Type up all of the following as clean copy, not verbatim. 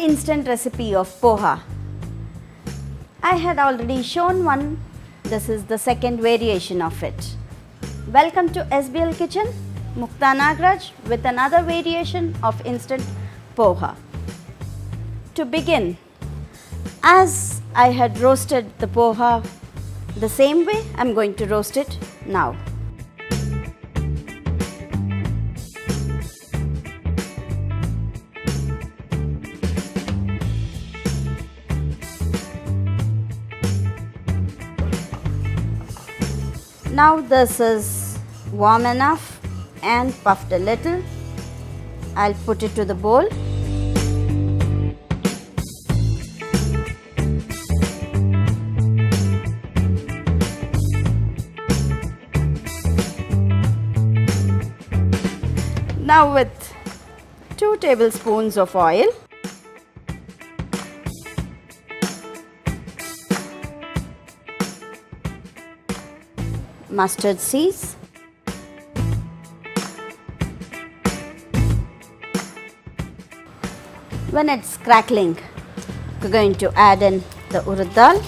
instant recipe of poha. I had already shown one. This is the second variation of it. Welcome to SBL Kitchen, Mukta Nagaraj with another variation of instant poha. To begin, as I had roasted the poha the same way, I am going to roast it now. Now this is warm enough and puffed a little. I'll put it to the bowl. Now with 2 tablespoons of oil, mustard seeds, when it's crackling, we're going to add in the Urad Dal,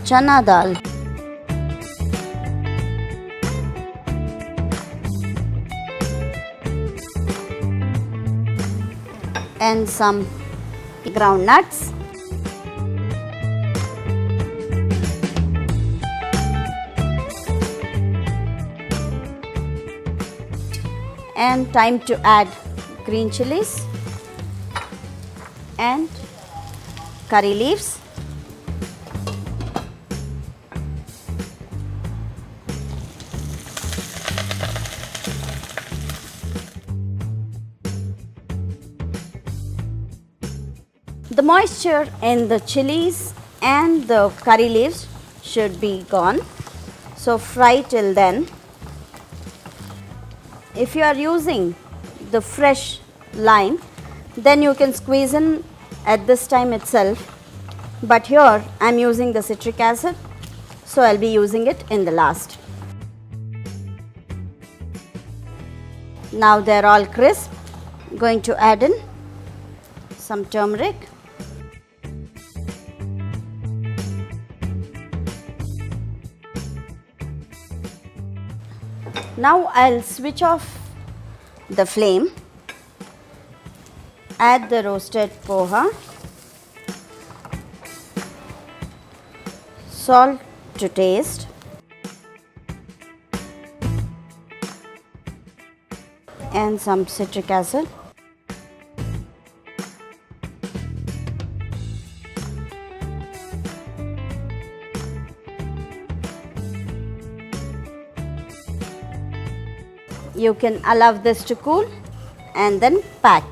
Channa Dal, and some ground nuts. And time to add green chilies and curry leaves. The moisture in the chilies and the curry leaves should be gone, so fry till then. If you are using the fresh lime, then you can squeeze in at this time itself, but here I am using the citric acid, so I will be using it in the last. Now they are all crisp. Going to add in some turmeric, now I'll switch off the flame, add the roasted poha, salt to taste, and some citric acid. You can allow this to cool and then pack.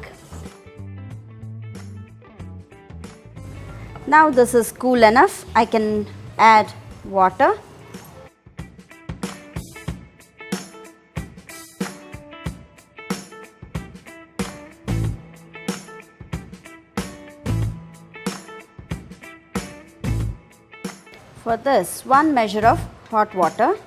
Now this is cool enough. I can add water. For this, 1 measure of hot water.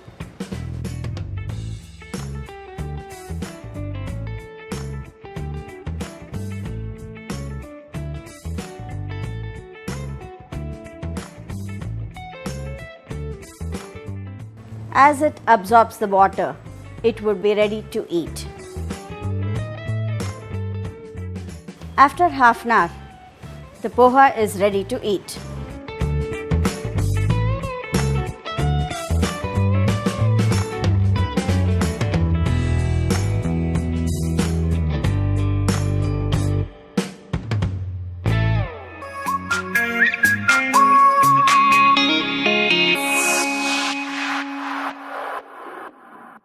As it absorbs the water, it would be ready to eat. After half an hour, the poha is ready to eat.